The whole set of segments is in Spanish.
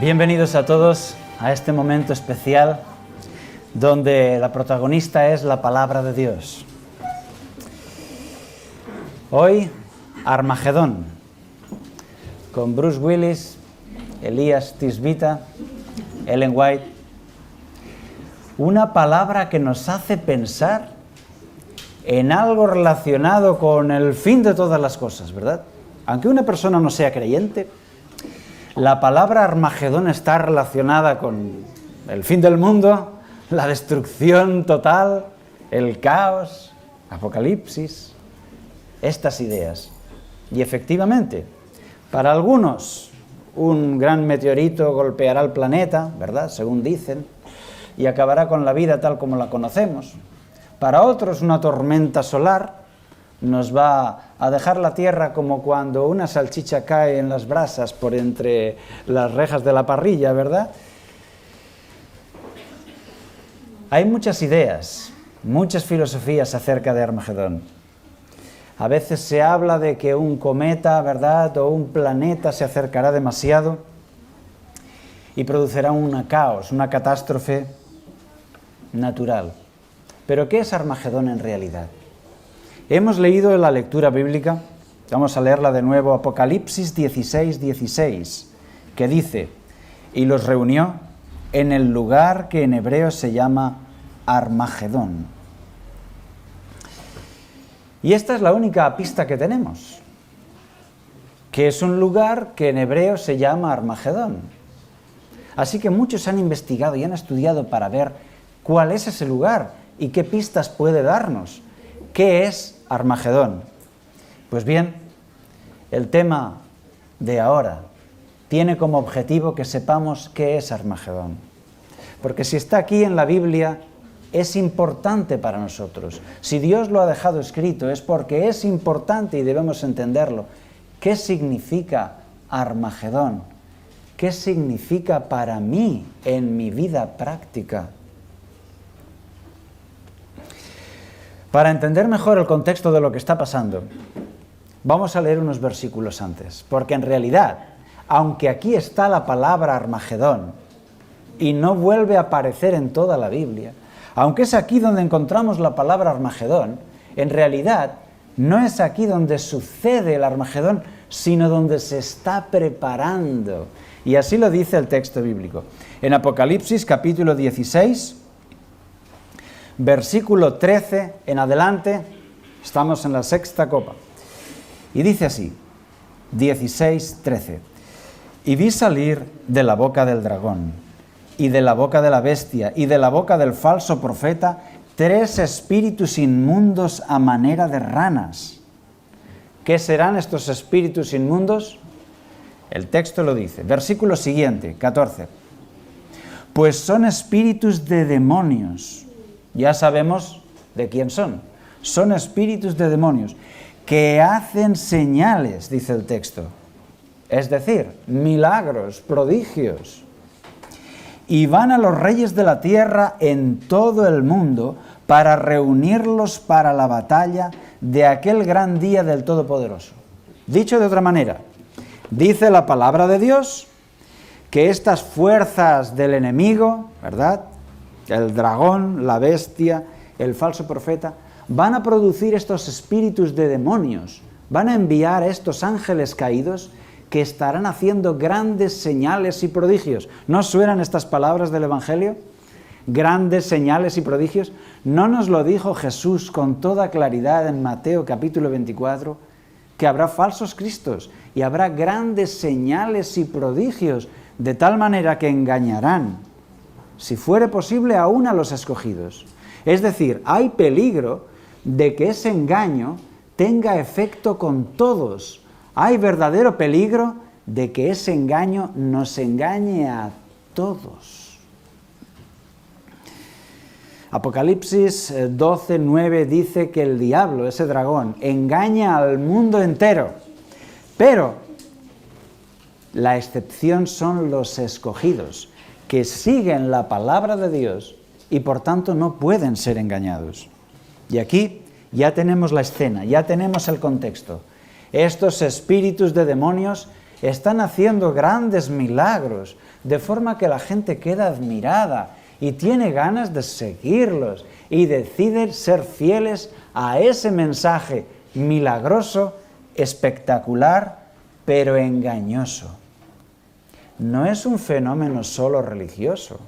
Bienvenidos a todos a este momento especial donde la protagonista es la palabra de Dios. Hoy, Armagedón, con Bruce Willis, Elias Tisbita, Ellen White. Una palabra que nos hace pensar en algo relacionado con el fin de todas las cosas, ¿verdad? Aunque una persona no sea creyente, la palabra Armagedón está relacionada con el fin del mundo, la destrucción total, el caos, Apocalipsis, estas ideas. Y efectivamente, para algunos, un gran meteorito golpeará el planeta, ¿verdad?, según dicen, y acabará con la vida tal como la conocemos. Para otros, una tormenta solar nos va a dejar la tierra como cuando una salchicha cae en las brasas por entre las rejas de la parrilla, ¿verdad? Hay muchas ideas, muchas filosofías acerca de Armagedón. A veces se habla de que un cometa, ¿verdad?, o un planeta se acercará demasiado y producirá un caos, una catástrofe natural. ¿Pero qué es Armagedón en realidad? Hemos leído en la lectura bíblica, vamos a leerla de nuevo, Apocalipsis 16:16, que dice: y los reunió en el lugar que en hebreo se llama Armagedón. Y esta es la única pista que tenemos, que es un lugar que en hebreo se llama Armagedón. Así que muchos han investigado y han estudiado para ver cuál es ese lugar y qué pistas puede darnos. ¿Qué es Armagedón? Pues bien, el tema de ahora tiene como objetivo que sepamos qué es Armagedón. Porque si está aquí en la Biblia, es importante para nosotros. Si Dios lo ha dejado escrito, es porque es importante y debemos entenderlo. ¿Qué significa Armagedón? ¿Qué significa para mí en mi vida práctica? Para entender mejor el contexto de lo que está pasando, vamos a leer unos versículos antes, porque en realidad, aunque aquí está la palabra Armagedón y no vuelve a aparecer en toda la Biblia, aunque es aquí donde encontramos la palabra Armagedón, en realidad no es aquí donde sucede el Armagedón, sino donde se está preparando. Y así lo dice el texto bíblico. En Apocalipsis capítulo 16, versículo 13 en adelante, estamos en la sexta copa. Y dice así, 16:13. Y vi salir de la boca del dragón, y de la boca de la bestia, y de la boca del falso profeta, 3 espíritus inmundos a manera de ranas. ¿Qué serán estos espíritus inmundos? El texto lo dice. Versículo siguiente, 14. Pues son espíritus de demonios. Ya sabemos de quién son. Son espíritus de demonios que hacen señales, dice el texto. Es decir, milagros, prodigios. Y van a los reyes de la tierra en todo el mundo para reunirlos para la batalla de aquel gran día del Todopoderoso. Dicho de otra manera, dice la palabra de Dios que estas fuerzas del enemigo, ¿verdad?, el dragón, la bestia, el falso profeta, van a producir estos espíritus de demonios, van a enviar estos ángeles caídos que estarán haciendo grandes señales y prodigios. ¿No suenan estas palabras del Evangelio? Grandes señales y prodigios. ¿No nos lo dijo Jesús con toda claridad en Mateo capítulo 24? Que habrá falsos cristos y habrá grandes señales y prodigios, de tal manera que engañarán, si fuere posible, aún a los escogidos. Es decir, hay peligro de que ese engaño tenga efecto con todos. Hay verdadero peligro de que ese engaño nos engañe a todos. Apocalipsis 12:9 dice que el diablo, ese dragón, engaña al mundo entero. Pero la excepción son los escogidos, que siguen la palabra de Dios y por tanto no pueden ser engañados. Y aquí ya tenemos la escena, ya tenemos el contexto. Estos espíritus de demonios están haciendo grandes milagros, de forma que la gente queda admirada y tiene ganas de seguirlos y deciden ser fieles a ese mensaje milagroso, espectacular, pero engañoso. No es un fenómeno solo religioso.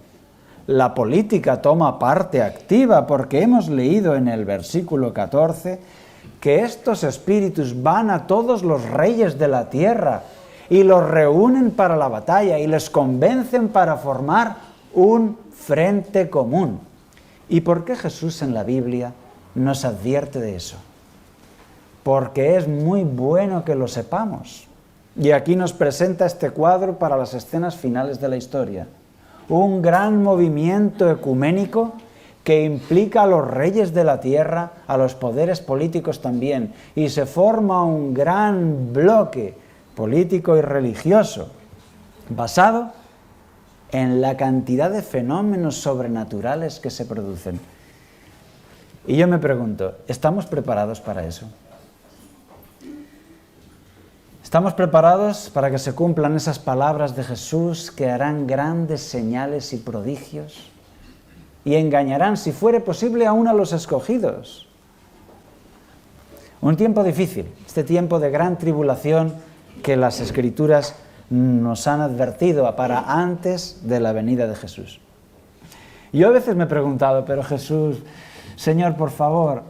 La política toma parte activa porque hemos leído en el versículo 14 que estos espíritus van a todos los reyes de la tierra y los reúnen para la batalla y les convencen para formar un frente común. ¿Y por qué Jesús en la Biblia nos advierte de eso? Porque es muy bueno que lo sepamos. Y aquí nos presenta este cuadro para las escenas finales de la historia. Un gran movimiento ecuménico que implica a los reyes de la tierra, a los poderes políticos también, y se forma un gran bloque político y religioso basado en la cantidad de fenómenos sobrenaturales que se producen. Y yo me pregunto, ¿estamos preparados para eso? ¿Estamos preparados para que se cumplan esas palabras de Jesús que harán grandes señales y prodigios y engañarán, si fuere posible, aún a los escogidos? Un tiempo difícil, este tiempo de gran tribulación que las Escrituras nos han advertido para antes de la venida de Jesús. Yo a veces me he preguntado, pero Jesús, Señor, por favor,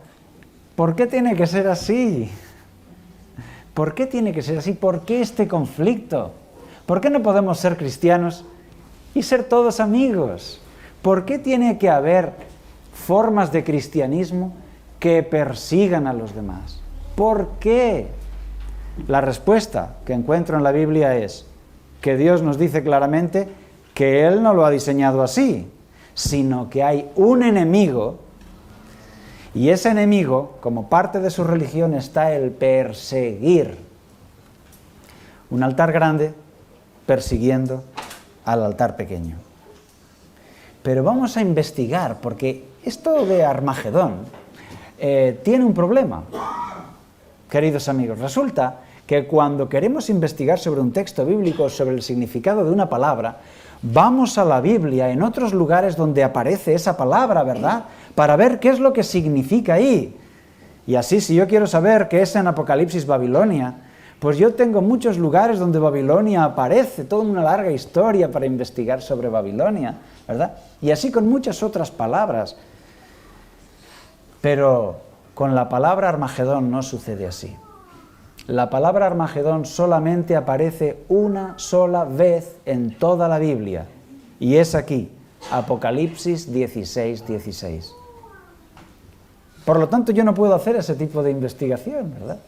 ¿por qué tiene que ser así? ¿Por qué tiene que ser así? ¿Por qué este conflicto? ¿Por qué no podemos ser cristianos y ser todos amigos? ¿Por qué tiene que haber formas de cristianismo que persigan a los demás? ¿Por qué? La respuesta que encuentro en la Biblia es que Dios nos dice claramente que Él no lo ha diseñado así, sino que hay un enemigo. Y ese enemigo, como parte de su religión, está el perseguir. Un altar grande persiguiendo al altar pequeño. Pero vamos a investigar, porque esto de Armagedón tiene un problema. Queridos amigos, resulta que cuando queremos investigar sobre un texto bíblico, sobre el significado de una palabra, vamos a la Biblia, en otros lugares donde aparece esa palabra, ¿verdad?, para ver qué es lo que significa ahí. Y así, si yo quiero saber qué es en Apocalipsis Babilonia, pues yo tengo muchos lugares donde Babilonia aparece, toda una larga historia para investigar sobre Babilonia, ¿verdad? Y así con muchas otras palabras. Pero con la palabra Armagedón no sucede así. La palabra Armagedón solamente aparece una sola vez en toda la Biblia, y es aquí, Apocalipsis 16:16. Por lo tanto, yo no puedo hacer ese tipo de investigación, ¿verdad?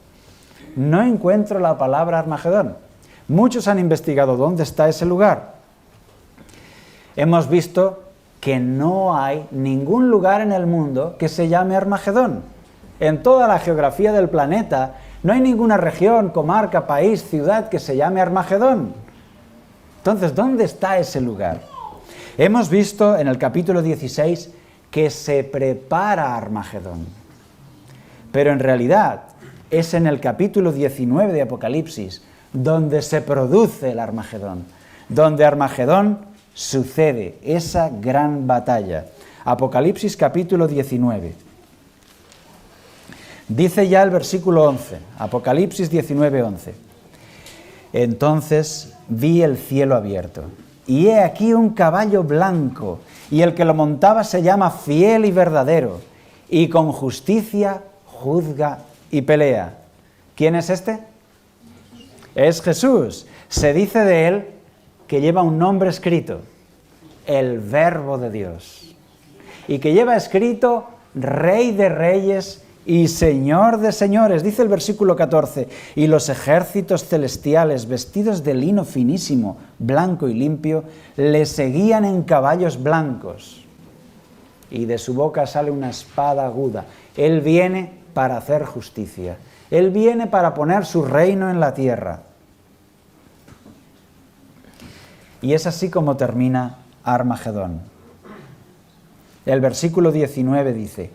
No encuentro la palabra Armagedón. Muchos han investigado dónde está ese lugar. Hemos visto que no hay ningún lugar en el mundo que se llame Armagedón. En toda la geografía del planeta no hay ninguna región, comarca, país, ciudad que se llame Armagedón. Entonces, ¿dónde está ese lugar? Hemos visto en el capítulo 16 que se prepara Armagedón. Pero en realidad es en el capítulo 19 de Apocalipsis donde se produce el Armagedón, donde Armagedón sucede, esa gran batalla. Apocalipsis capítulo 19. Dice ya el versículo 11, Apocalipsis 19:11. Entonces vi el cielo abierto, y he aquí un caballo blanco, y el que lo montaba se llama Fiel y Verdadero, y con justicia juzga y pelea. ¿Quién es este? Es Jesús. Se dice de él que lleva un nombre escrito, el Verbo de Dios, y que lleva escrito Rey de Reyes y Señor de señores. Dice el versículo 14, y los ejércitos celestiales, vestidos de lino finísimo, blanco y limpio, le seguían en caballos blancos, y de su boca sale una espada aguda. Él viene para hacer justicia. Él viene para poner su reino en la tierra. Y es así como termina Armagedón. El versículo 19 dice,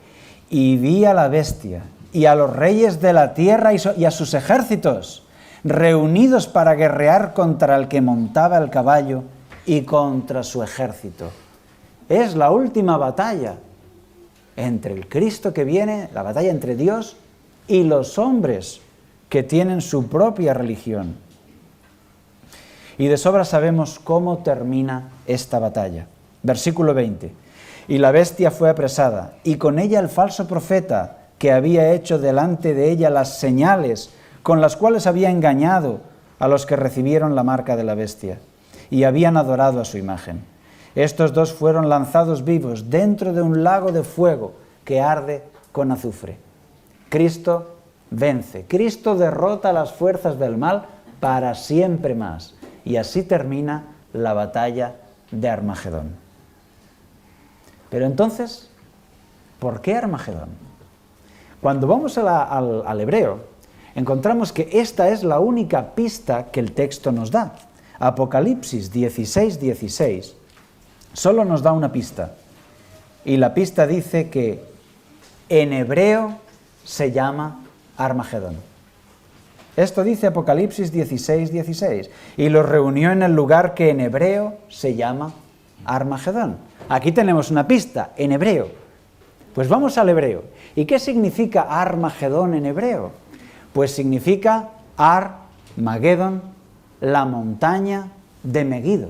y vi a la bestia y a los reyes de la tierra y a sus ejércitos reunidos para guerrear contra el que montaba el caballo y contra su ejército. Es la última batalla entre el Cristo que viene, la batalla entre Dios y los hombres que tienen su propia religión. Y de sobra sabemos cómo termina esta batalla. Versículo 20. Y la bestia fue apresada, y con ella el falso profeta, que había hecho delante de ella las señales con las cuales había engañado a los que recibieron la marca de la bestia, y habían adorado a su imagen. Estos dos fueron lanzados vivos dentro de un lago de fuego que arde con azufre. Cristo vence, Cristo derrota las fuerzas del mal para siempre más. Y así termina la batalla de Armagedón. Pero entonces, ¿por qué Armagedón? Cuando vamos al hebreo, encontramos que esta es la única pista que el texto nos da. Apocalipsis 16:16 solo nos da una pista. Y la pista dice que en hebreo se llama Armagedón. Esto dice Apocalipsis 16:16. Y los reunió en el lugar que en hebreo se llama Armagedón. Aquí tenemos una pista, en hebreo. Pues vamos al hebreo. ¿Y qué significa Armagedón en hebreo? Pues significa Ar-Magedón, la montaña de Megido.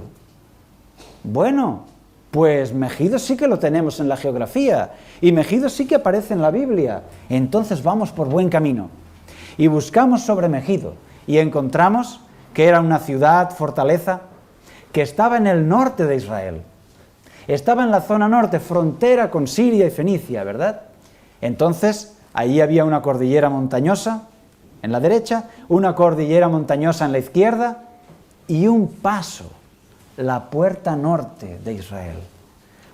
Bueno, pues Megido sí que lo tenemos en la geografía. Y Megido sí que aparece en la Biblia. Entonces vamos por buen camino. Y buscamos sobre Megido y encontramos que era una ciudad, fortaleza, que estaba en el norte de Israel. Estaba en la zona norte, frontera con Siria y Fenicia, ¿verdad? Entonces, allí había una cordillera montañosa en la derecha, una cordillera montañosa en la izquierda y un paso, la puerta norte de Israel,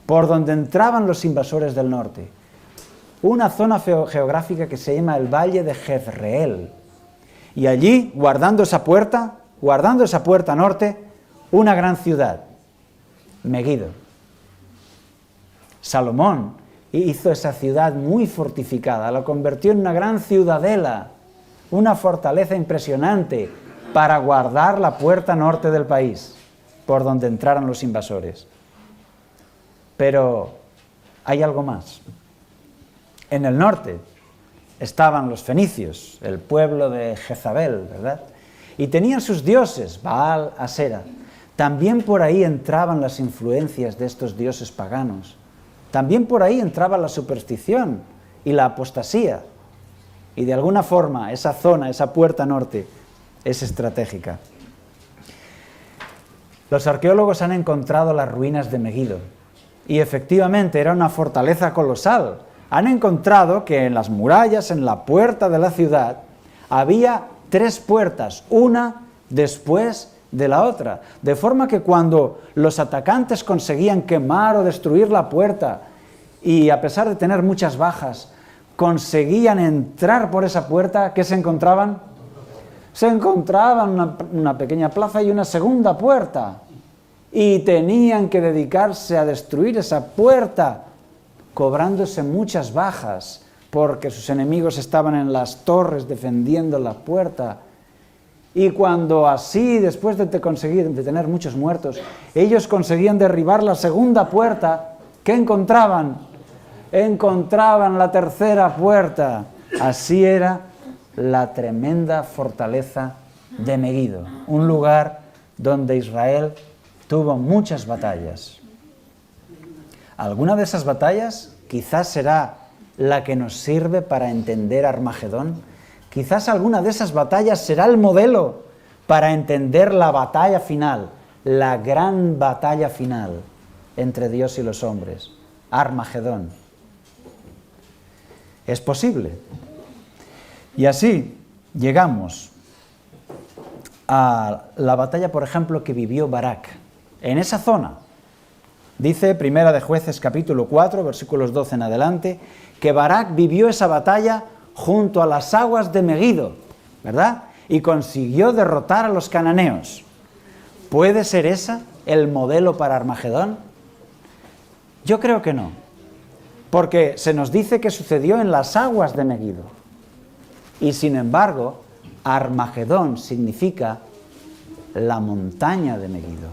por donde entraban los invasores del norte. Una zona geográfica que se llama el Valle de Jezreel. Y allí, guardando esa puerta norte, una gran ciudad, Megido. Salomón hizo esa ciudad muy fortificada, la convirtió en una gran ciudadela, una fortaleza impresionante para guardar la puerta norte del país, por donde entraran los invasores. Pero hay algo más. En el norte estaban los fenicios, el pueblo de Jezabel, ¿verdad? Y tenían sus dioses, Baal, Asera. También por ahí entraban las influencias de estos dioses paganos. También por ahí entraba la superstición y la apostasía. Y de alguna forma esa zona, esa puerta norte, es estratégica. Los arqueólogos han encontrado las ruinas de Megido. Y efectivamente era una fortaleza colosal. Han encontrado que en las murallas, en la puerta de la ciudad, había 3 puertas, una después de la otra. De forma que cuando los atacantes conseguían quemar o destruir la puerta, y a pesar de tener muchas bajas, conseguían entrar por esa puerta, ¿qué se encontraban? Se encontraban una pequeña plaza y una segunda puerta. Y tenían que dedicarse a destruir esa puerta, cobrándose muchas bajas, porque sus enemigos estaban en las torres defendiendo la puerta. Y cuando así, después de tener muchos muertos, ellos conseguían derribar la segunda puerta, ¿qué encontraban? Encontraban la tercera puerta. Así era la tremenda fortaleza de Megido, un lugar donde Israel tuvo muchas batallas. Alguna de esas batallas quizás será la que nos sirve para entender Armagedón. Quizás alguna de esas batallas será el modelo para entender la batalla final, la gran batalla final entre Dios y los hombres, Armagedón. Es posible. Y así llegamos a la batalla, por ejemplo, que vivió Barak en esa zona. Dice Primera de Jueces capítulo 4, versículos 12 en adelante, que Barak vivió esa batalla junto a las aguas de Megido, ¿verdad? Y consiguió derrotar a los cananeos. ¿Puede ser esa el modelo para Armagedón? Yo creo que no, porque se nos dice que sucedió en las aguas de Megido. Y sin embargo, Armagedón significa la montaña de Megiddo.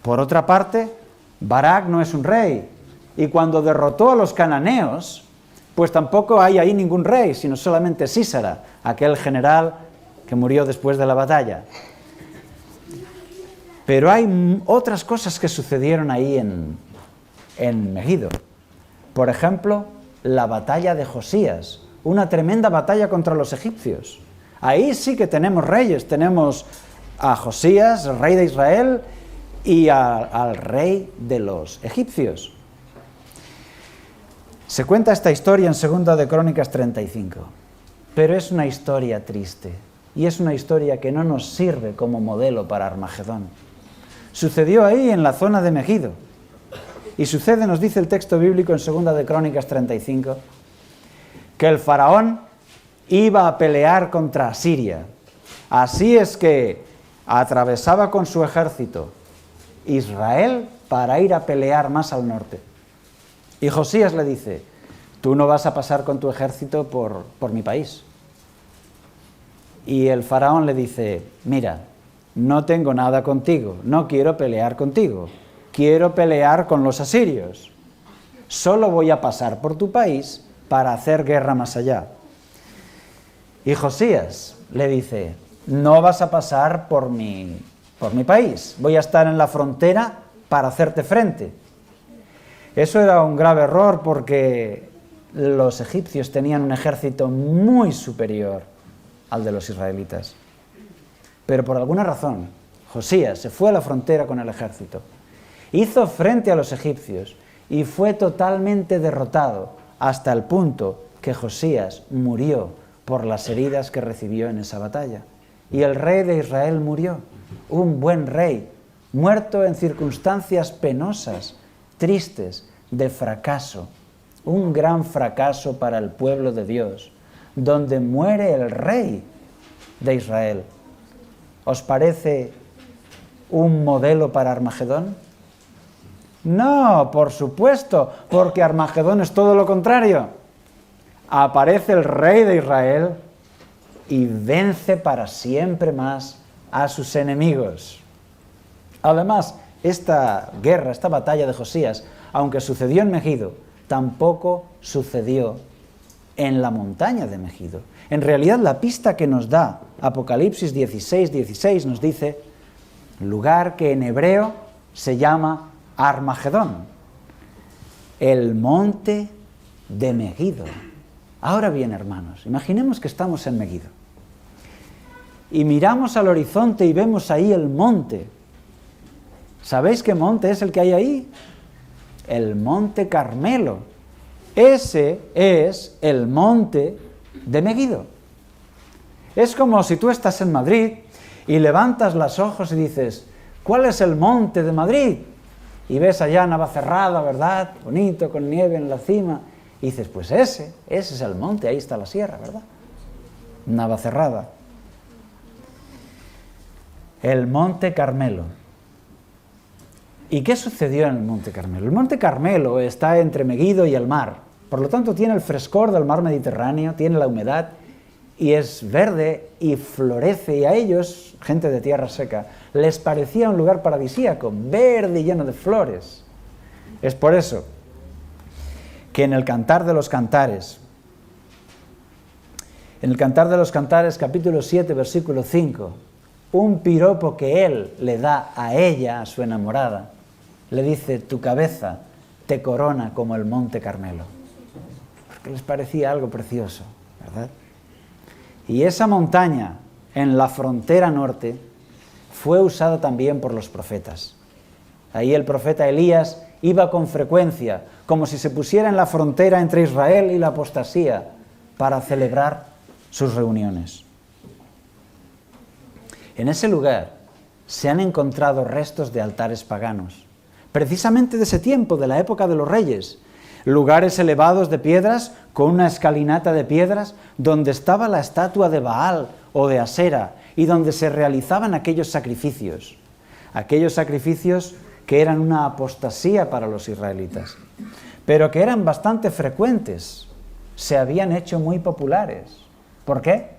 Por otra parte, Barak no es un rey, y cuando derrotó a los cananeos, pues tampoco hay ahí ningún rey, sino solamente Sísara, aquel general que murió después de la batalla. Pero hay otras cosas que sucedieron ahí en Megiddo. Por ejemplo, la batalla de Josías, una tremenda batalla contra los egipcios. Ahí sí que tenemos reyes, tenemos a Josías, el rey de Israel, y al rey de los egipcios. Se cuenta esta historia en 2 de Crónicas 35, pero es una historia triste, y es una historia que no nos sirve como modelo para Armagedón. Sucedió ahí en la zona de Megiddo, y sucede, nos dice el texto bíblico en 2 de Crónicas 35, que el faraón iba a pelear contra Asiria. Así es que atravesaba con su ejército Israel para ir a pelear más al norte. Y Josías le dice, tú no vas a pasar con tu ejército por mi país. Y el faraón le dice, mira, no tengo nada contigo, no quiero pelear contigo, quiero pelear con los asirios. Solo voy a pasar por tu país para hacer guerra más allá. Y Josías le dice, no vas a pasar por mi país, voy a estar en la frontera para hacerte frente. Eso era un grave error porque los egipcios tenían un ejército muy superior al de los israelitas. Pero por alguna razón, Josías se fue a la frontera con el ejército, hizo frente a los egipcios y fue totalmente derrotado hasta el punto que Josías murió por las heridas que recibió en esa batalla. Y el rey de Israel murió, un buen rey, muerto en circunstancias penosas, tristes, de fracaso, un gran fracaso para el pueblo de Dios, donde muere el rey de Israel. ¿Os parece un modelo para Armagedón? No, por supuesto, porque Armagedón es todo lo contrario. Aparece el rey de Israel y vence para siempre más a sus enemigos. Además, esta guerra, esta batalla de Josías, aunque sucedió en Megiddo, tampoco sucedió en la montaña de Megiddo. En realidad, la pista que nos da Apocalipsis 16 nos dice, lugar que en hebreo se llama Armagedón, el monte de Megiddo. Ahora bien, hermanos, imaginemos que estamos en Megiddo y miramos al horizonte y vemos ahí el monte. ¿Sabéis qué monte es el que hay ahí? El monte Carmelo. Ese es el monte de Megiddo. Es como si tú estás en Madrid y levantas los ojos y dices, ¿cuál es el monte de Madrid? Y ves allá Navacerrada, ¿verdad? Bonito, con nieve en la cima. Y dices, pues ese es el monte, ahí está la sierra, ¿verdad? Navacerrada. El monte Carmelo. ¿Y qué sucedió en el monte Carmelo? El monte Carmelo está entre Megiddo y el mar. Por lo tanto, tiene el frescor del mar Mediterráneo, tiene la humedad y es verde y florece. Y a ellos, gente de tierra seca, les parecía un lugar paradisíaco, verde y lleno de flores. Es por eso que en el Cantar de los Cantares, capítulo 7, versículo 5, un piropo que él le da a ella, a su enamorada, le dice, tu cabeza te corona como el monte Carmelo. Porque les parecía algo precioso, ¿verdad? Y esa montaña en la frontera norte fue usada también por los profetas. Ahí el profeta Elías iba con frecuencia, como si se pusiera en la frontera entre Israel y la apostasía, para celebrar sus reuniones. En ese lugar se han encontrado restos de altares paganos, precisamente de ese tiempo, de la época de los reyes, lugares elevados de piedras, con una escalinata de piedras, donde estaba la estatua de Baal o de Asera, y donde se realizaban aquellos sacrificios que eran una apostasía para los israelitas, pero que eran bastante frecuentes, se habían hecho muy populares. ¿Por qué?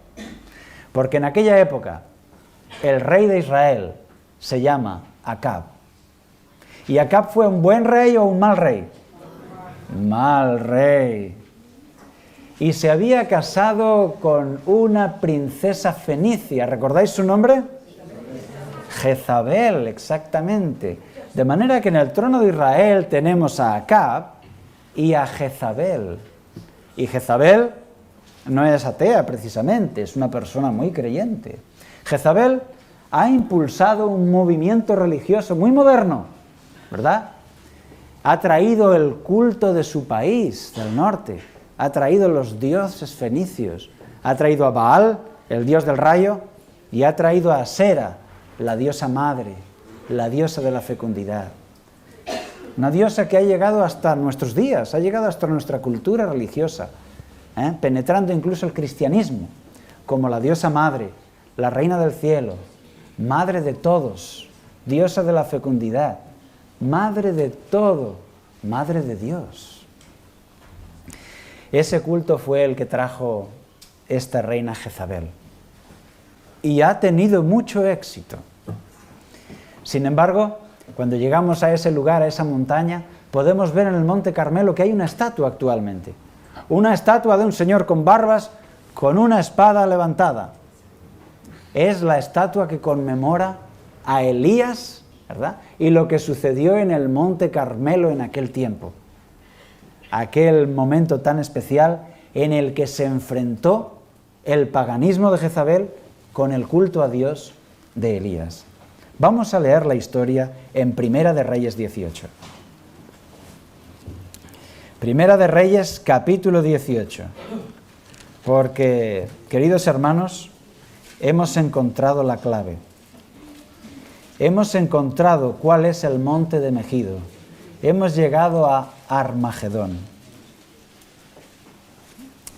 Porque en aquella época el rey de Israel se llama Acab. ¿Y Acab fue un buen rey o un mal rey? Mal rey. Y se había casado con una princesa fenicia. ¿Recordáis su nombre? Jezabel, exactamente. De manera que en el trono de Israel tenemos a Acab y a Jezabel. Y Jezabel no es atea precisamente, es una persona muy creyente. Jezabel ha impulsado un movimiento religioso muy moderno, ¿verdad? Ha traído el culto de su país, del norte, ha traído los dioses fenicios, ha traído a Baal, el dios del rayo, y ha traído a Asera, la diosa madre, la diosa de la fecundidad. Una diosa que ha llegado hasta nuestros días, ha llegado hasta nuestra cultura religiosa, penetrando incluso el cristianismo, como la diosa madre, la reina del cielo, madre de todos, diosa de la fecundidad, madre de todo, madre de Dios. Ese culto fue el que trajo esta reina Jezabel. Y ha tenido mucho éxito. Sin embargo, cuando llegamos a ese lugar, a esa montaña, podemos ver en el Monte Carmelo que hay una estatua actualmente. Una estatua de un señor con barbas, con una espada levantada. Es la estatua que conmemora a Elías, ¿verdad? Y lo que sucedió en el Monte Carmelo en aquel tiempo. Aquel momento tan especial en el que se enfrentó el paganismo de Jezabel con el culto a Dios de Elías. Vamos a leer la historia en Primera de Reyes 18. Primera de Reyes, capítulo 18. Porque, queridos hermanos, hemos encontrado la clave. Hemos encontrado cuál es el monte de Megido. Hemos llegado a Armagedón.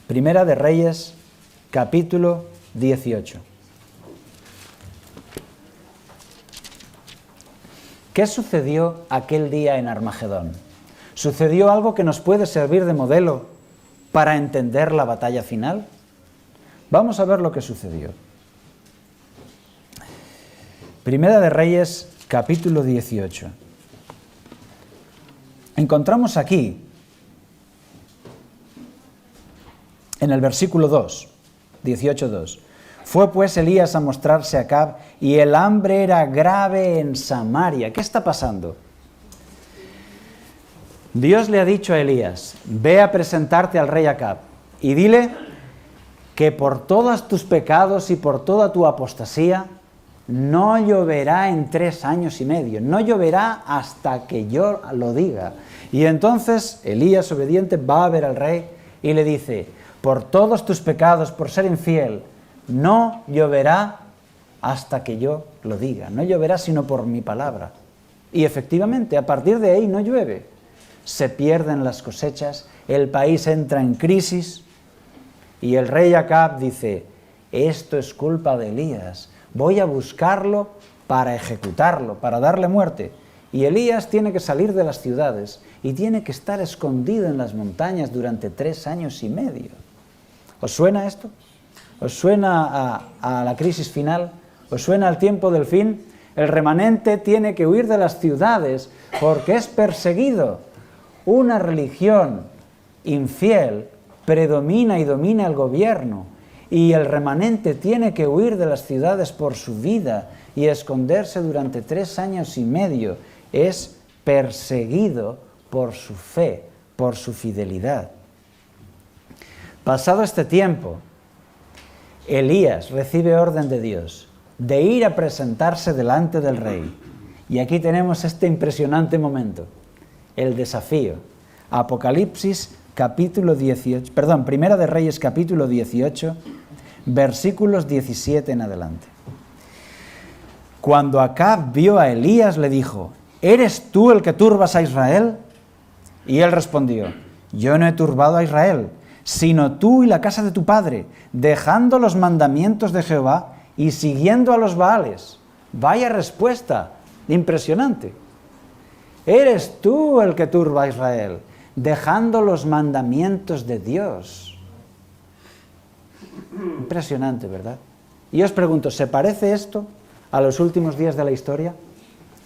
Primera de Reyes, capítulo 18. ¿Qué sucedió aquel día en Armagedón? ¿Sucedió algo que nos puede servir de modelo para entender la batalla final? Vamos a ver lo que sucedió. Primera de Reyes, capítulo 18. Encontramos aquí, en el versículo 2, 18:2. Fue pues Elías a mostrarse a Acab, y el hambre era grave en Samaria. ¿Qué está pasando? Dios le ha dicho a Elías, ve a presentarte al rey Acab, y dile que por todos tus pecados y por toda tu apostasía, no lloverá en 3 años y medio, no lloverá hasta que yo lo diga. Y entonces Elías, obediente, va a ver al rey y le dice, por todos tus pecados, por ser infiel, no lloverá hasta que yo lo diga, no lloverá sino por mi palabra. Y efectivamente, a partir de ahí no llueve. Se pierden las cosechas, el país entra en crisis y el rey Acab dice, esto es culpa de Elías, voy a buscarlo para ejecutarlo, para darle muerte. Y Elías tiene que salir de las ciudades y tiene que estar escondido en las montañas durante 3 años y medio. ¿Os suena esto? ¿Os suena a la crisis final? ¿Os suena al tiempo del fin? El remanente tiene que huir de las ciudades porque es perseguido. Una religión infiel predomina y domina el gobierno y el remanente tiene que huir de las ciudades por su vida y esconderse durante 3 años y medio. Es perseguido por su fe, por su fidelidad. Pasado este tiempo, Elías recibe orden de Dios de ir a presentarse delante del rey. Y aquí tenemos este impresionante momento, el desafío. Apocalipsis capítulo 18, Primera de Reyes capítulo 18, versículos 17 en adelante. Cuando Acab vio a Elías, le dijo, ¿eres tú el que turbas a Israel? Y él respondió, yo no he turbado a Israel, sino tú y la casa de tu padre, dejando los mandamientos de Jehová y siguiendo a los Baales. Vaya respuesta, impresionante. Eres tú el que turba a Israel, dejando los mandamientos de Dios. Impresionante, ¿verdad? Y os pregunto, ¿se parece esto a los últimos días de la historia?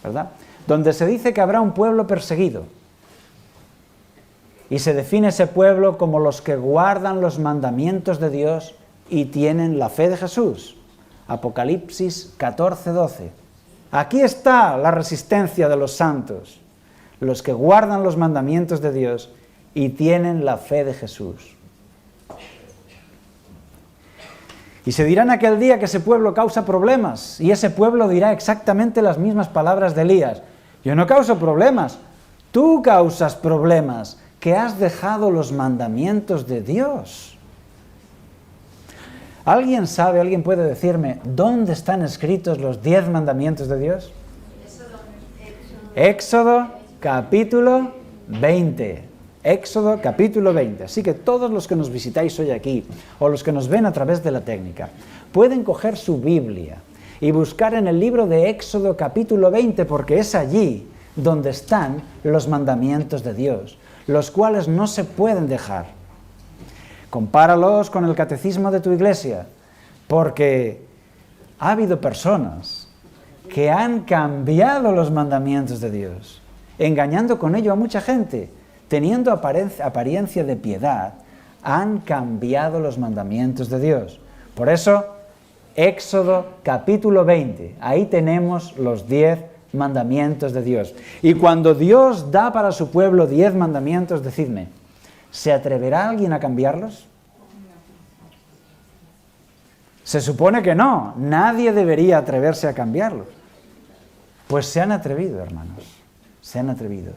¿Verdad? Donde se dice que habrá un pueblo perseguido. Y se define ese pueblo como los que guardan los mandamientos de Dios y tienen la fe de Jesús. Apocalipsis 14:12. Aquí está la resistencia de los santos, los que guardan los mandamientos de Dios y tienen la fe de Jesús. Y se dirá en aquel día que ese pueblo causa problemas, y ese pueblo dirá exactamente las mismas palabras de Elías. Yo no causo problemas, tú causas problemas, que has dejado los mandamientos de Dios. ¿Alguien sabe, alguien puede decirme, dónde están escritos los 10 mandamientos de Dios? Éxodo capítulo 20. Éxodo capítulo 20. Así que todos los que nos visitáis hoy aquí, o los que nos ven a través de la técnica, pueden coger su Biblia y buscar en el libro de Éxodo capítulo 20, porque es allí donde están los mandamientos de Dios, los cuales no se pueden dejar. Compáralos con el catecismo de tu iglesia, porque ha habido personas que han cambiado los mandamientos de Dios, engañando con ello a mucha gente, teniendo apariencia de piedad, han cambiado los mandamientos de Dios. Por eso, Éxodo capítulo 20, ahí tenemos los 10 mandamientos de Dios. Y cuando Dios da para su pueblo 10 mandamientos, decidme, ¿se atreverá alguien a cambiarlos? Se supone que no, nadie debería atreverse a cambiarlos. Pues se han atrevido, hermanos, se han atrevido.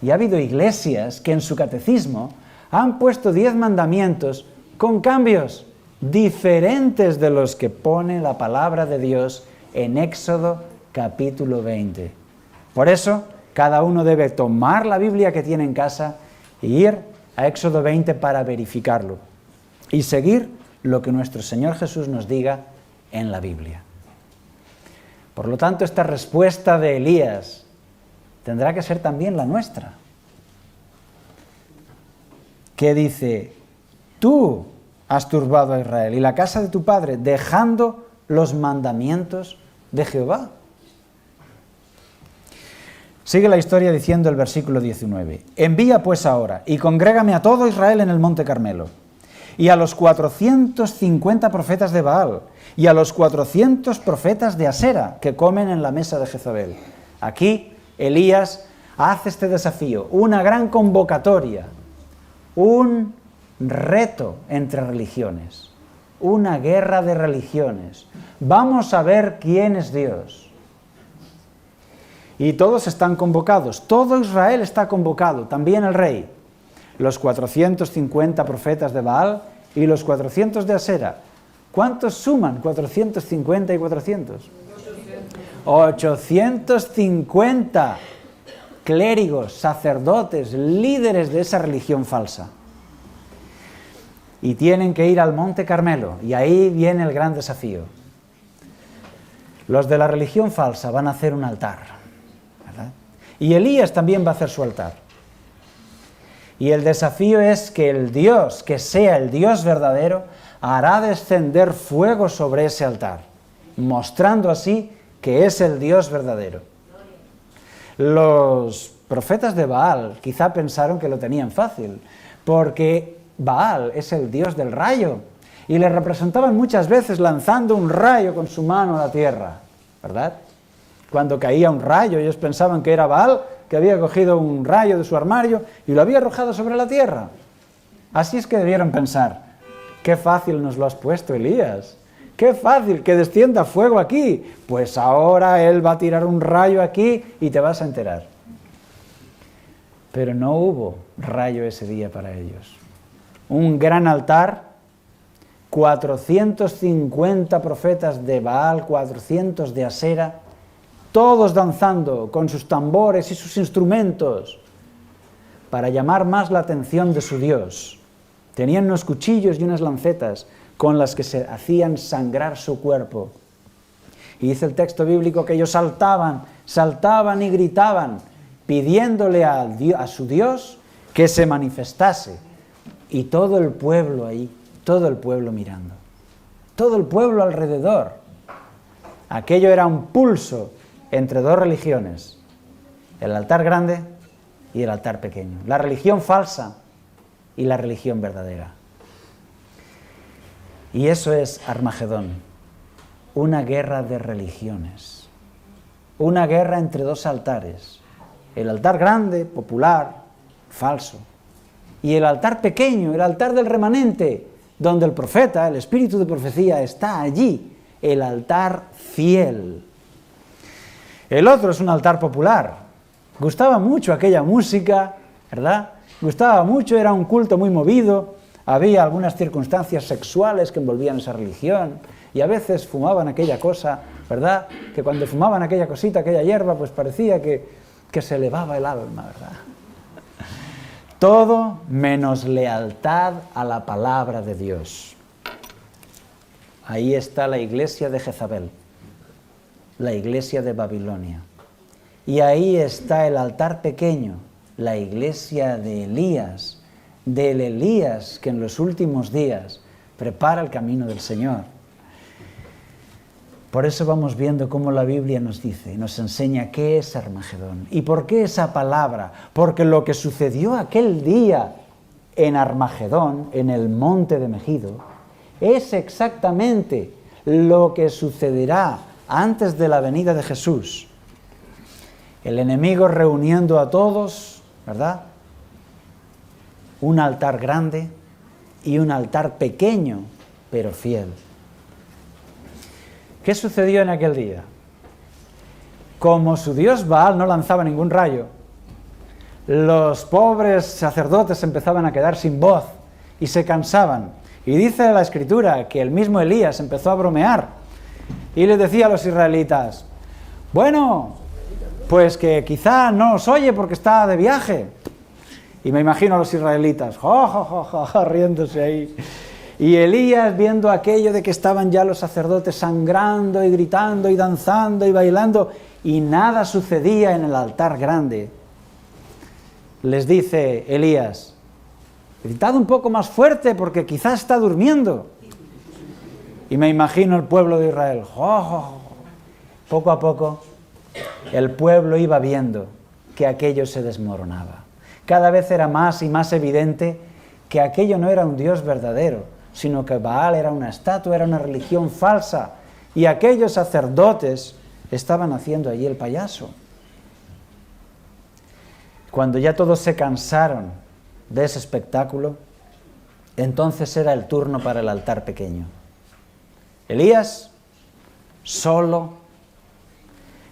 Y ha habido iglesias que en su catecismo han puesto 10 mandamientos con cambios diferentes de los que pone la palabra de Dios en Éxodo capítulo 20. Por eso, cada uno debe tomar la Biblia que tiene en casa e ir a Éxodo 20 para verificarlo y seguir lo que nuestro Señor Jesús nos diga en la Biblia. Por lo tanto, esta respuesta de Elías tendrá que ser también la nuestra, que dice, tú has turbado a Israel y la casa de tu padre, dejando los mandamientos de Jehová. Sigue la historia diciendo el versículo 19, envía pues ahora y congrégame a todo Israel en el monte Carmelo, y a los 450 profetas de Baal, y a los 400 profetas de Asera, que comen en la mesa de Jezabel. Aquí Elías hace este desafío, una gran convocatoria, un reto entre religiones, una guerra de religiones. Vamos a ver quién es Dios. Y todos están convocados, todo Israel está convocado, también el rey. Los 450 profetas de Baal y los 400 de Asera. ¿Cuántos suman 450 y 400? 850 clérigos, sacerdotes, líderes de esa religión falsa. Y tienen que ir al monte Carmelo, y ahí viene el gran desafío. Los de la religión falsa van a hacer un altar, ¿verdad? Y Elías también va a hacer su altar. Y el desafío es que el Dios, que sea el Dios verdadero, hará descender fuego sobre ese altar, mostrando así que es el Dios verdadero. Los profetas de Baal quizá pensaron que lo tenían fácil, porque Baal es el Dios del rayo, y le representaban muchas veces lanzando un rayo con su mano a la tierra, ¿verdad? Cuando caía un rayo, ellos pensaban que era Baal, que había cogido un rayo de su armario y lo había arrojado sobre la tierra. Así es que debieron pensar, qué fácil nos lo has puesto, Elías, qué fácil que descienda fuego aquí, pues ahora él va a tirar un rayo aquí y te vas a enterar. Pero no hubo rayo ese día para ellos. Un gran altar, 450 profetas de Baal, 400 de Asera, todos danzando con sus tambores y sus instrumentos para llamar más la atención de su Dios. Tenían unos cuchillos y unas lancetas con las que se hacían sangrar su cuerpo. Y dice el texto bíblico que ellos saltaban y gritaban, pidiéndole a su Dios que se manifestase. Y todo el pueblo ahí, todo el pueblo mirando. todo el pueblo alrededor. Aquello era un pulso entre dos religiones, el altar grande y el altar pequeño, la religión falsa y la religión verdadera. Y eso es Armagedón, una guerra de religiones, una guerra entre dos altares, el altar grande, popular, falso, y el altar pequeño, el altar del remanente, donde el profeta, el espíritu de profecía está allí, el altar fiel. El otro es un altar popular. Gustaba mucho aquella música, ¿verdad? Gustaba mucho, era un culto muy movido, había algunas circunstancias sexuales que envolvían esa religión, y a veces fumaban aquella cosa, ¿verdad? Que cuando fumaban aquella cosita, aquella hierba, pues parecía que se elevaba el alma, ¿verdad? Todo menos lealtad a la palabra de Dios. Ahí está la iglesia de Jezabel, la iglesia de Babilonia. Y ahí está el altar pequeño, la iglesia de Elías, del Elías que en los últimos días prepara el camino del Señor. Por eso vamos viendo cómo la Biblia nos dice, nos enseña qué es Armagedón. ¿Y por qué esa palabra? Porque lo que sucedió aquel día en Armagedón, en el monte de Megido, es exactamente lo que sucederá antes de la venida de Jesús. El enemigo reuniendo a todos, ¿verdad? Un altar grande y un altar pequeño, pero fiel. ¿Qué sucedió en aquel día? Como su dios Baal no lanzaba ningún rayo, los pobres sacerdotes empezaban a quedar sin voz y se cansaban. Y dice la Escritura que el mismo Elías empezó a bromear y le decía a los israelitas, bueno, pues que quizá no os oye porque está de viaje. Y me imagino a los israelitas, riéndose ahí. Y Elías, viendo aquello de que estaban ya los sacerdotes sangrando y gritando y danzando y bailando, y nada sucedía en el altar grande, les dice Elías, gritad un poco más fuerte porque quizás está durmiendo. Y me imagino el pueblo de Israel, poco a poco, el pueblo iba viendo que aquello se desmoronaba. Cada vez era más y más evidente que aquello no era un Dios verdadero, sino que Baal era una estatua, era una religión falsa, y aquellos sacerdotes estaban haciendo allí el payaso. Cuando ya todos se cansaron de ese espectáculo, entonces era el turno para el altar pequeño. Elías, solo,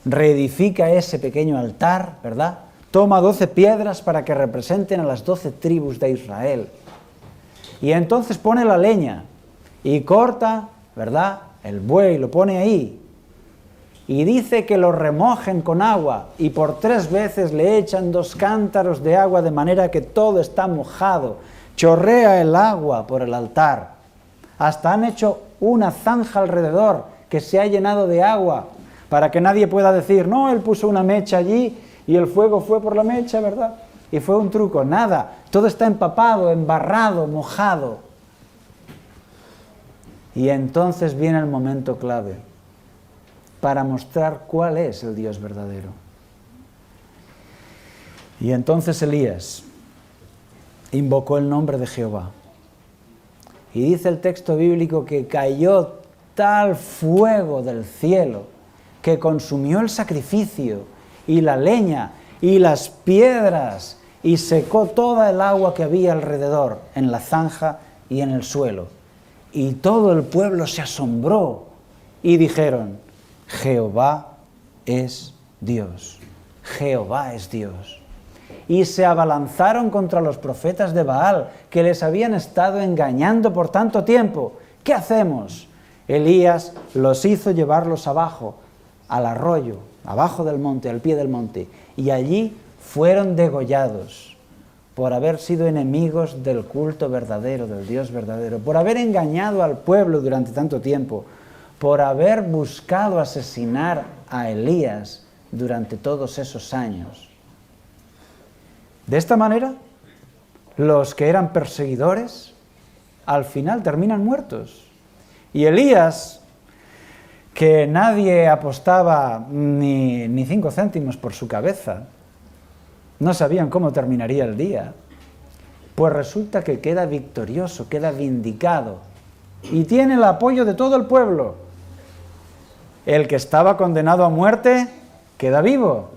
reedifica ese pequeño altar, ¿verdad? Toma 12 piedras para que representen a las 12 tribus de Israel. Y entonces pone la leña y corta, ¿verdad?, el buey, lo pone ahí. Y dice que lo remojen con agua y por 3 veces le echan 2 cántaros de agua de manera que todo está mojado. Chorrea el agua por el altar. Hasta han hecho una zanja alrededor que se ha llenado de agua para que nadie pueda decir, no, él puso una mecha allí y el fuego fue por la mecha, ¿verdad? Y fue un truco, nada, todo está empapado, embarrado, mojado. Y entonces viene el momento clave para mostrar cuál es el Dios verdadero. Y entonces Elías invocó el nombre de Jehová. Y dice el texto bíblico que cayó tal fuego del cielo que consumió el sacrificio y la leña y las piedras y secó toda el agua que había alrededor en la zanja y en el suelo. Y todo el pueblo se asombró y dijeron, Jehová es Dios, Jehová es Dios. Y se abalanzaron contra los profetas de Baal, que les habían estado engañando por tanto tiempo. ¿Qué hacemos? Elías los hizo llevarlos abajo, al arroyo, abajo del monte, al pie del monte, y allí fueron degollados por haber sido enemigos del culto verdadero, del Dios verdadero, por haber engañado al pueblo durante tanto tiempo, por haber buscado asesinar a Elías durante todos esos años. De esta manera, los que eran perseguidores, al final terminan muertos. Y Elías, que nadie apostaba ni 5 céntimos por su cabeza, no sabían cómo terminaría el día, pues resulta que queda victorioso, queda vindicado, y tiene el apoyo de todo el pueblo. El que estaba condenado a muerte queda vivo,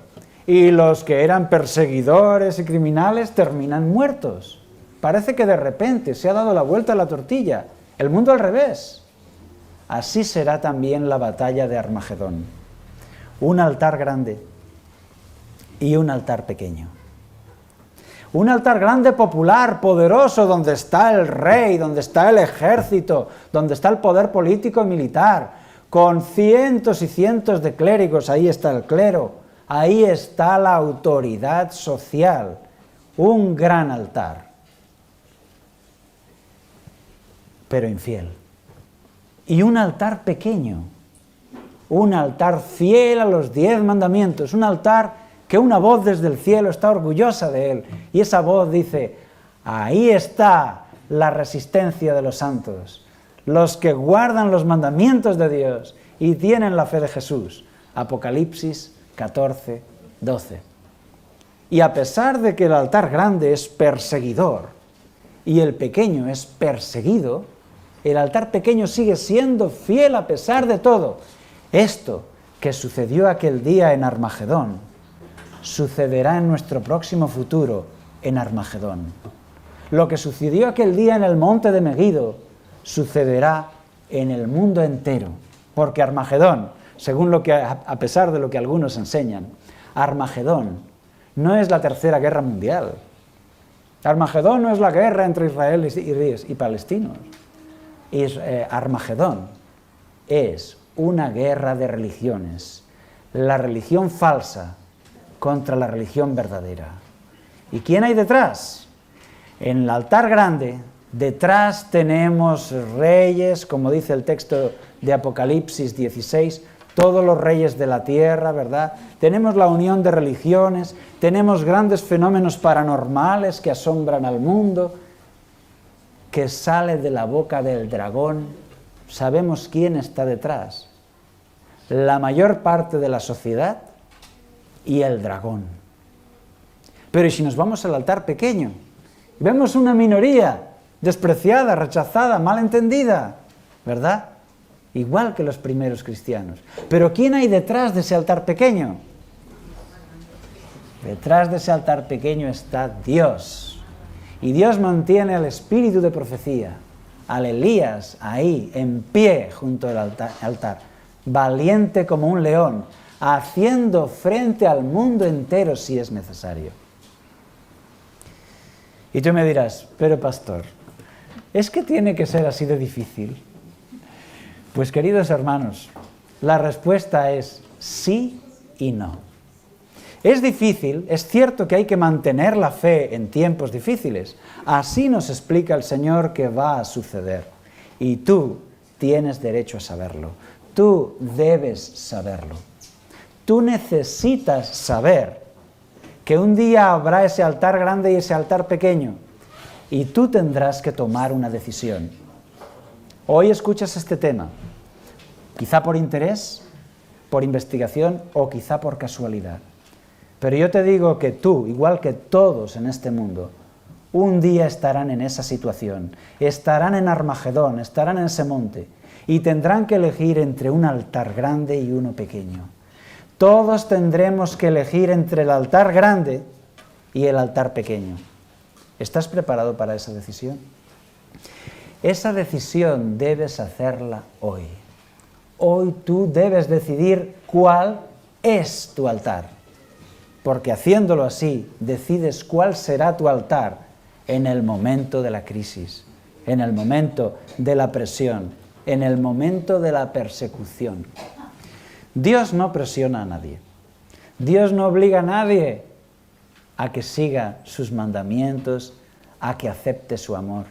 y los que eran perseguidores y criminales terminan muertos. Parece que de repente se ha dado la vuelta a la tortilla, el mundo al revés. Así será también la batalla de Armagedón. Un altar grande y un altar pequeño. Un altar grande, popular, poderoso, donde está el rey, donde está el ejército, donde está el poder político y militar, con cientos y cientos de clérigos. Ahí está el clero, ahí está la autoridad social. Un gran altar, pero infiel. Y un altar pequeño, un altar fiel a los 10 mandamientos, un altar que una voz desde el cielo está orgullosa de él, y esa voz dice: ahí está la resistencia de los santos, los que guardan los mandamientos de Dios y tienen la fe de Jesús. Apocalipsis 14, 12. Y a pesar de que el altar grande es perseguidor y el pequeño es perseguido, el altar pequeño sigue siendo fiel a pesar de todo. Esto que sucedió aquel día en Armagedón, sucederá en nuestro próximo futuro en Armagedón. Lo que sucedió aquel día en el monte de Megido, sucederá en el mundo entero. Porque Armagedón, según a pesar de lo que algunos enseñan, Armagedón no es la tercera guerra mundial. Armagedón no es la guerra entre israelíes y palestinos. Armagedón es una guerra de religiones, la religión falsa contra la religión verdadera. ¿Y quién hay detrás? En el altar grande, detrás tenemos reyes, como dice el texto de Apocalipsis 16, todos los reyes de la tierra, ¿verdad? Tenemos la unión de religiones, tenemos grandes fenómenos paranormales que asombran al mundo, que sale de la boca del dragón. Sabemos quién está detrás: la mayor parte de la sociedad y el dragón. Pero ¿y si nos vamos al altar pequeño? Vemos una minoría despreciada, rechazada, malentendida, ¿verdad? Igual que los primeros cristianos. Pero ¿quién hay detrás de ese altar pequeño? Detrás de ese altar pequeño está Dios. Y Dios mantiene al espíritu de profecía, al Elías, ahí, en pie junto al altar, valiente como un león, haciendo frente al mundo entero si es necesario. Y tú me dirás: pero pastor, ¿es que tiene que ser así de difícil? Pues queridos hermanos, la respuesta es sí y no. Es difícil, es cierto que hay que mantener la fe en tiempos difíciles. Así nos explica el Señor que va a suceder. Y tú tienes derecho a saberlo. Tú debes saberlo. Tú necesitas saber que un día habrá ese altar grande y ese altar pequeño. Y tú tendrás que tomar una decisión. Hoy escuchas este tema, quizá por interés, por investigación o quizá por casualidad. Pero yo te digo que tú, igual que todos en este mundo, un día estarán en esa situación, estarán en Armagedón, estarán en ese monte, y tendrán que elegir entre un altar grande y uno pequeño. Todos tendremos que elegir entre el altar grande y el altar pequeño. ¿Estás preparado para esa decisión? Esa decisión debes hacerla hoy. Hoy tú debes decidir cuál es tu altar. Porque haciéndolo así, decides cuál será tu altar en el momento de la crisis, en el momento de la presión, en el momento de la persecución. Dios no presiona a nadie. Dios no obliga a nadie a que siga sus mandamientos, a que acepte su amor.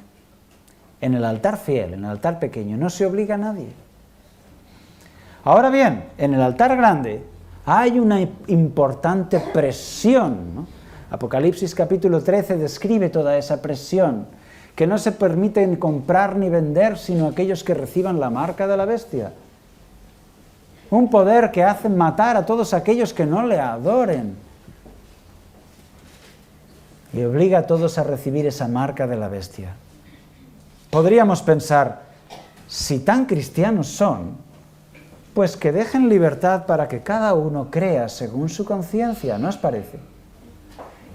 En el altar fiel, en el altar pequeño, no se obliga a nadie. Ahora bien, en el altar grande hay una importante presión, ¿no? Apocalipsis capítulo 13 describe toda esa presión que no se permiten comprar ni vender sino aquellos que reciban la marca de la bestia. Un poder que hace matar a todos aquellos que no le adoren. Y obliga a todos a recibir esa marca de la bestia. Podríamos pensar, si tan cristianos son, pues que dejen libertad para que cada uno crea según su conciencia, ¿no os parece?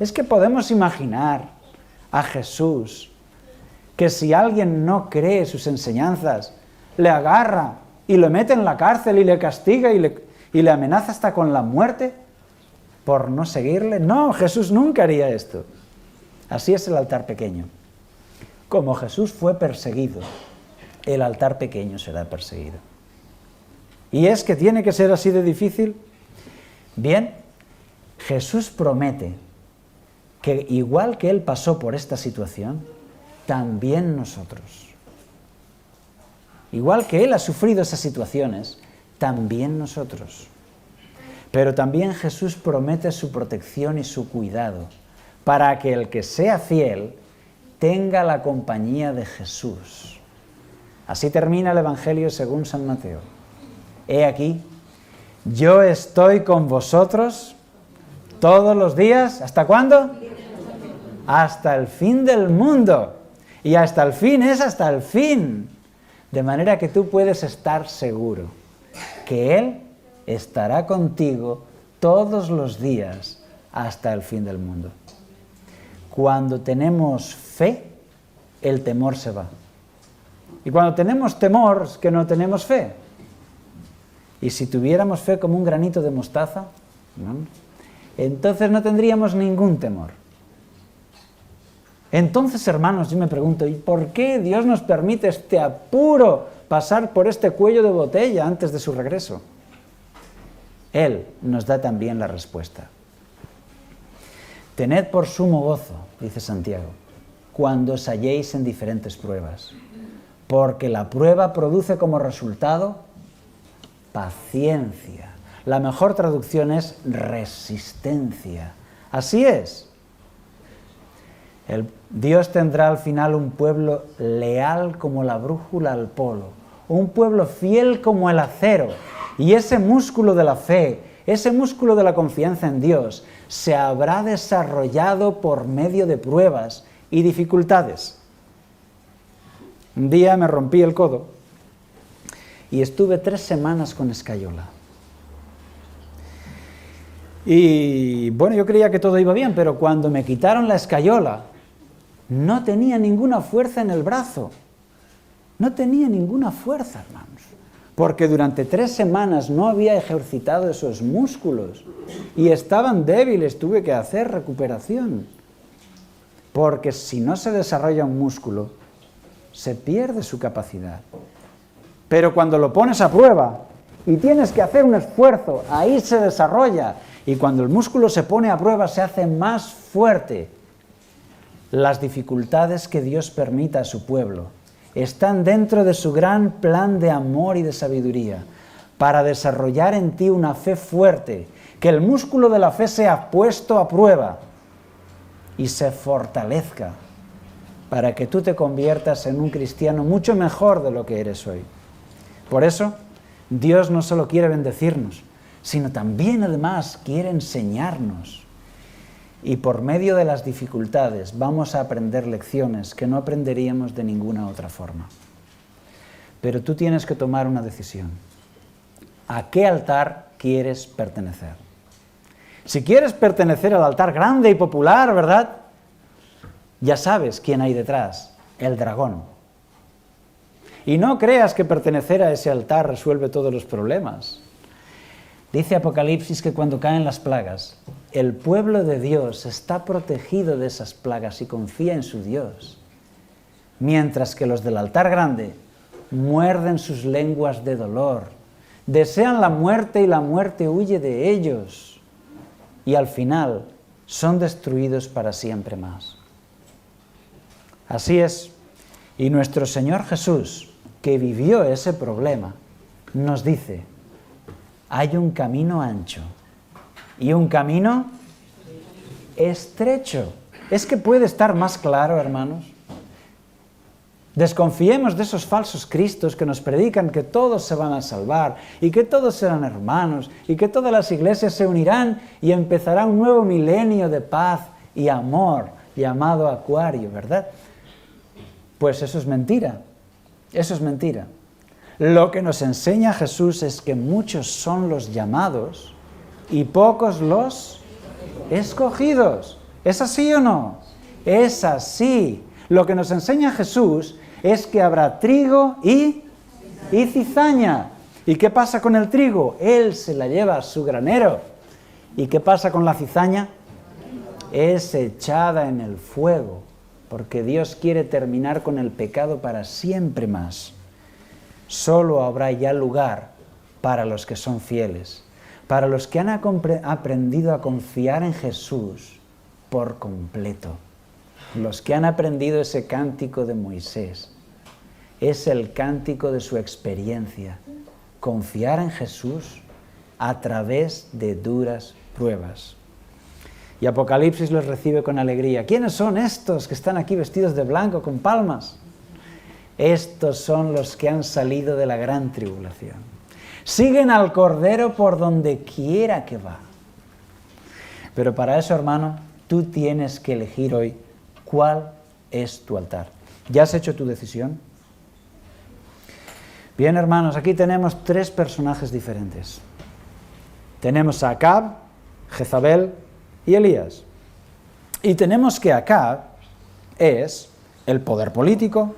Es que podemos imaginar a Jesús, que si alguien no cree sus enseñanzas, le agarra y lo mete en la cárcel y le castiga y le amenaza hasta con la muerte por no seguirle. No, Jesús nunca haría esto. Así es el altar pequeño. Como Jesús fue perseguido, el altar pequeño será perseguido. ¿Y es que tiene que ser así de difícil? Bien, Jesús promete que igual que Él pasó por esta situación, también nosotros. Igual que Él ha sufrido esas situaciones, también nosotros. Pero también Jesús promete su protección y su cuidado, para que el que sea fiel tenga la compañía de Jesús. Así termina el Evangelio según San Mateo. He aquí, yo estoy con vosotros todos los días. ¿Hasta cuándo? Hasta el fin del mundo. Y hasta el fin es hasta el fin. De manera que tú puedes estar seguro que Él estará contigo todos los días hasta el fin del mundo. Cuando tenemos fe, el temor se va. Y cuando tenemos temor, es que no tenemos fe. Y si tuviéramos fe como un granito de mostaza, ¿no?, entonces no tendríamos ningún temor. Entonces, hermanos, yo me pregunto, ¿y por qué Dios nos permite este apuro, pasar por este cuello de botella antes de su regreso? Él nos da también la respuesta. Tened por sumo gozo, dice Santiago, cuando os halléis en diferentes pruebas, porque la prueba produce como resultado paciencia. La mejor traducción es resistencia. Así es. Dios tendrá al final un pueblo leal como la brújula al polo, un pueblo fiel como el acero, y ese músculo de la fe, ese músculo de la confianza en Dios, se habrá desarrollado por medio de pruebas y dificultades. Un día me rompí el codo y estuve 3 semanas con escayola. Y bueno, yo creía que todo iba bien, pero cuando me quitaron la escayola, no tenía ninguna fuerza en el brazo. No tenía ninguna fuerza, hermanos. Porque durante 3 semanas no había ejercitado esos músculos y estaban débiles, tuve que hacer recuperación. Porque si no se desarrolla un músculo, se pierde su capacidad. Pero cuando lo pones a prueba y tienes que hacer un esfuerzo, ahí se desarrolla. Y cuando el músculo se pone a prueba, se hace más fuerte. Las dificultades que Dios permita a su pueblo están dentro de su gran plan de amor y de sabiduría, para desarrollar en ti una fe fuerte, que el músculo de la fe sea puesto a prueba y se fortalezca, para que tú te conviertas en un cristiano mucho mejor de lo que eres hoy. Por eso, Dios no solo quiere bendecirnos, sino también además quiere enseñarnos. Y por medio de las dificultades vamos a aprender lecciones que no aprenderíamos de ninguna otra forma. Pero tú tienes que tomar una decisión. ¿A qué altar quieres pertenecer? Si quieres pertenecer al altar grande y popular, ¿verdad?, ya sabes quién hay detrás, el dragón. Y no creas que pertenecer a ese altar resuelve todos los problemas. Dice Apocalipsis que cuando caen las plagas, el pueblo de Dios está protegido de esas plagas y confía en su Dios, mientras que los del altar grande muerden sus lenguas de dolor, desean la muerte y la muerte huye de ellos, y al final son destruidos para siempre más. Así es, y nuestro Señor Jesús, que vivió ese problema, nos dice: hay un camino ancho y un camino estrecho. ¿Es que puede estar más claro, hermanos? Desconfiemos de esos falsos cristos que nos predican que todos se van a salvar y que todos serán hermanos y que todas las iglesias se unirán y empezará un nuevo milenio de paz y amor llamado Acuario, ¿verdad? Pues eso es mentira, eso es mentira. Lo que nos enseña Jesús es que muchos son los llamados y pocos los escogidos. ¿Es así o no? Es así. Lo que nos enseña Jesús es que habrá trigo y cizaña. ¿Y qué pasa con el trigo? Él se la lleva a su granero. ¿Y qué pasa con la cizaña? Es echada en el fuego, porque Dios quiere terminar con el pecado para siempre más. Solo habrá ya lugar para los que son fieles, para los que han aprendido a confiar en Jesús por completo. Los que han aprendido ese cántico de Moisés, es el cántico de su experiencia, confiar en Jesús a través de duras pruebas. Y Apocalipsis los recibe con alegría. ¿Quiénes son estos que están aquí vestidos de blanco con palmas? Estos son los que han salido de la gran tribulación. Siguen al Cordero por donde quiera que va. Pero para eso, hermano, tú tienes que elegir hoy cuál es tu altar. ¿Ya has hecho tu decisión? Bien, hermanos, aquí tenemos tres personajes diferentes. Tenemos a Acab, Jezabel y Elías. Y tenemos que Acab es el poder político,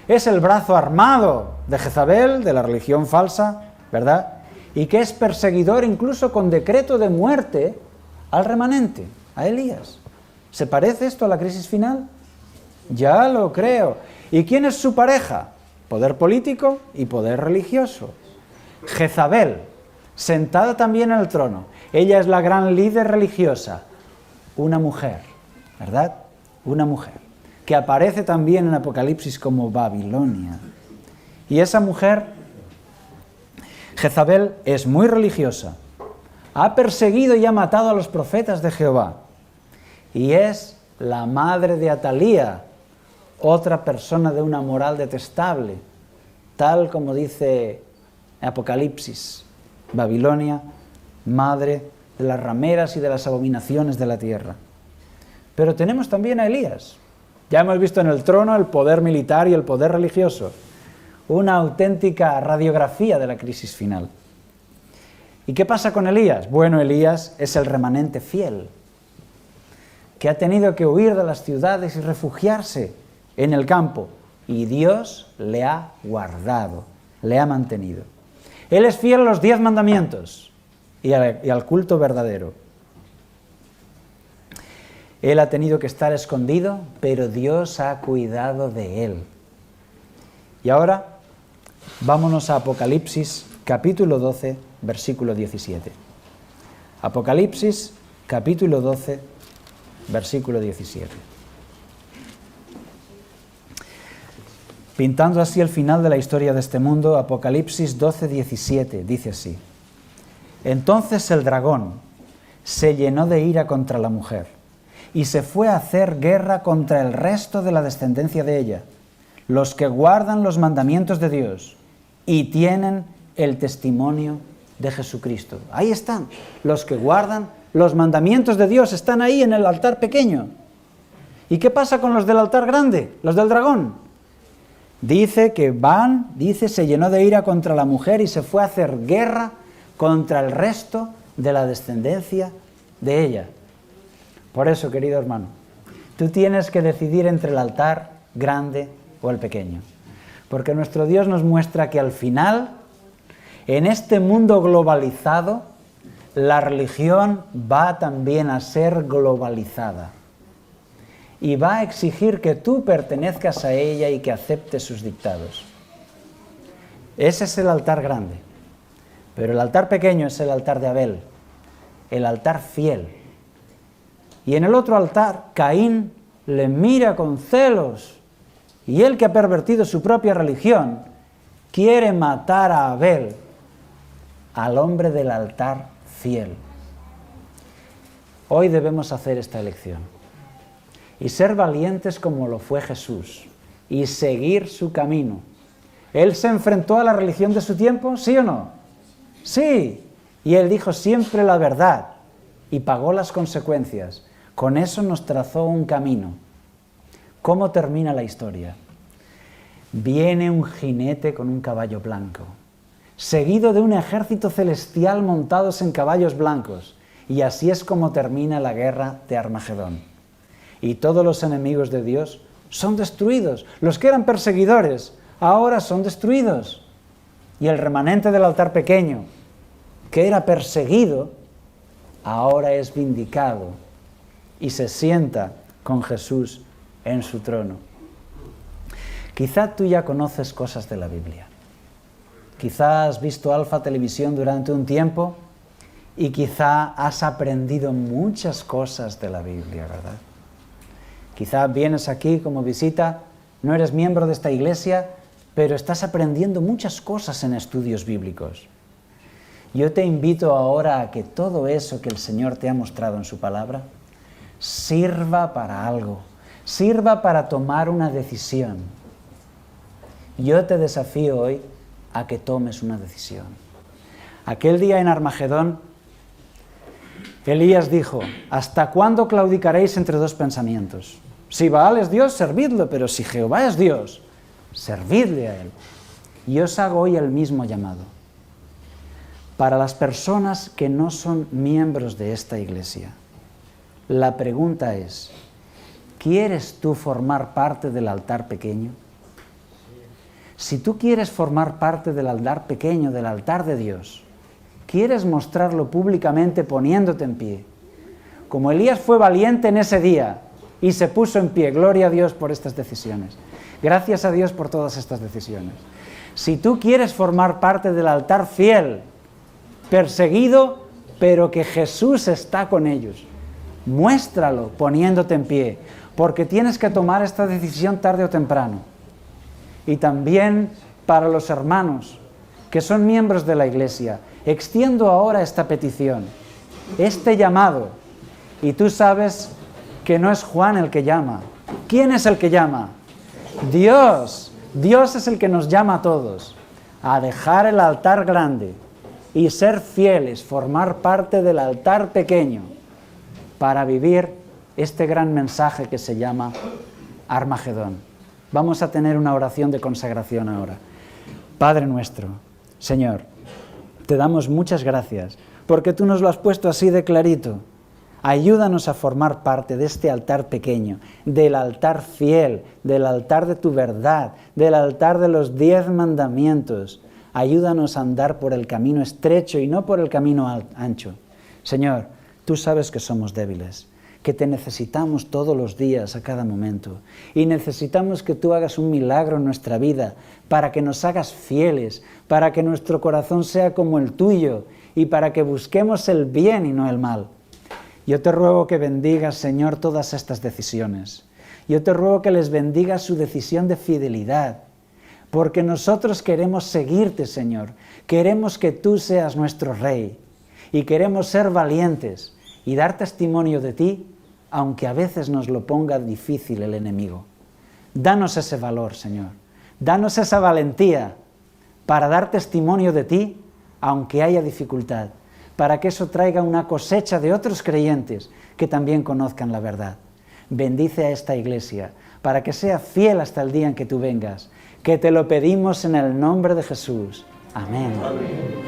es el brazo armado de Jezabel, de la religión falsa, ¿verdad? Y que es perseguidor incluso con decreto de muerte al remanente, a Elías. ¿Se parece esto a la crisis final? Ya lo creo. ¿Y quién es su pareja? Poder político y poder religioso. Jezabel, sentada también en el trono. Ella es la gran líder religiosa. Una mujer, ¿verdad? Una mujer, que aparece también en Apocalipsis como Babilonia. Y esa mujer, Jezabel, es muy religiosa. Ha perseguido y ha matado a los profetas de Jehová. Y es la madre de Atalía, otra persona de una moral detestable, tal como dice Apocalipsis. Babilonia, madre de las rameras y de las abominaciones de la tierra. Pero tenemos también a Elías. Ya hemos visto en el trono el poder militar y el poder religioso. Una auténtica radiografía de la crisis final. ¿Y qué pasa con Elías? Bueno, Elías es el remanente fiel, que ha tenido que huir de las ciudades y refugiarse en el campo. Y Dios le ha guardado, le ha mantenido. Él es fiel a los 10 mandamientos y al culto verdadero. Él ha tenido que estar escondido, pero Dios ha cuidado de él. Y ahora, vámonos a Apocalipsis, capítulo 12, versículo 17. Apocalipsis, capítulo 12, versículo 17. Pintando así el final de la historia de este mundo, Apocalipsis 12, 17, dice así: Entonces el dragón se llenó de ira contra la mujer y se fue a hacer guerra contra el resto de la descendencia de ella, los que guardan los mandamientos de Dios y tienen el testimonio de Jesucristo. Ahí están, los que guardan los mandamientos de Dios, están ahí en el altar pequeño. ¿Y qué pasa con los del altar grande, los del dragón? Dice que se llenó de ira contra la mujer y se fue a hacer guerra contra el resto de la descendencia de ella. Por eso, querido hermano, tú tienes que decidir entre el altar grande o el pequeño. Porque nuestro Dios nos muestra que al final, en este mundo globalizado, la religión va también a ser globalizada. Y va a exigir que tú pertenezcas a ella y que aceptes sus dictados. Ese es el altar grande. Pero el altar pequeño es el altar de Abel, el altar fiel. Y en el otro altar, Caín le mira con celos. Y él, que ha pervertido su propia religión, quiere matar a Abel, al hombre del altar fiel. Hoy debemos hacer esta elección y ser valientes como lo fue Jesús, y seguir su camino. ¿Él se enfrentó a la religión de su tiempo? ¿Sí o no? Sí. Y él dijo siempre la verdad y pagó las consecuencias. Con eso nos trazó un camino. ¿Cómo termina la historia? Viene un jinete con un caballo blanco, seguido de un ejército celestial montados en caballos blancos. Y así es como termina la guerra de Armagedón. Y todos los enemigos de Dios son destruidos. Los que eran perseguidores ahora son destruidos. Y el remanente del altar pequeño, que era perseguido, ahora es vindicado y se sienta con Jesús en su trono. Quizá tú ya conoces cosas de la Biblia. Quizá has visto Alfa Televisión durante un tiempo y quizá has aprendido muchas cosas de la Biblia, ¿verdad? Quizá vienes aquí como visita, no eres miembro de esta iglesia, pero estás aprendiendo muchas cosas en estudios bíblicos. Yo te invito ahora a que todo eso que el Señor te ha mostrado en su palabra sirva para algo, sirva para tomar una decisión. Yo te desafío hoy a que tomes una decisión. Aquel día en Armagedón, Elías dijo: ¿hasta cuándo claudicaréis entre dos pensamientos? Si Baal es Dios, servidlo, pero si Jehová es Dios, servidle a Él. Y os hago hoy el mismo llamado. Para las personas que no son miembros de esta iglesia, la pregunta es: ¿quieres tú formar parte del altar pequeño? Si tú quieres formar parte del altar pequeño, del altar de Dios, quieres mostrarlo públicamente poniéndote en pie, como Elías fue valiente en ese día y se puso en pie. Gloria a Dios por estas decisiones. Gracias a Dios por todas estas decisiones. Si tú quieres formar parte del altar fiel, perseguido, pero que Jesús está con ellos, muéstralo poniéndote en pie, porque tienes que tomar esta decisión tarde o temprano. Y también para los hermanos que son miembros de la iglesia, extiendo ahora esta petición, este llamado, y tú sabes que no es Juan el que llama. ¿Quién es el que llama? Dios. Dios es el que nos llama a todos a dejar el altar grande y ser fieles, formar parte del altar pequeño para vivir este gran mensaje que se llama Armagedón. Vamos a tener una oración de consagración ahora. Padre nuestro, Señor, te damos muchas gracias porque tú nos lo has puesto así de clarito. Ayúdanos a formar parte de este altar pequeño, del altar fiel, del altar de tu verdad, del altar de los 10 mandamientos. Ayúdanos a andar por el camino estrecho y no por el camino ancho. Señor, tú sabes que somos débiles, que te necesitamos todos los días, a cada momento. Y necesitamos que tú hagas un milagro en nuestra vida para que nos hagas fieles, para que nuestro corazón sea como el tuyo y para que busquemos el bien y no el mal. Yo te ruego que bendigas, Señor, todas estas decisiones. Yo te ruego que les bendigas su decisión de fidelidad, porque nosotros queremos seguirte, Señor. Queremos que tú seas nuestro Rey y queremos ser valientes y dar testimonio de ti, aunque a veces nos lo ponga difícil el enemigo. Danos ese valor, Señor. Danos esa valentía para dar testimonio de ti, aunque haya dificultad, para que eso traiga una cosecha de otros creyentes que también conozcan la verdad. Bendice a esta iglesia para que sea fiel hasta el día en que tú vengas, que te lo pedimos en el nombre de Jesús. Amén. Amén.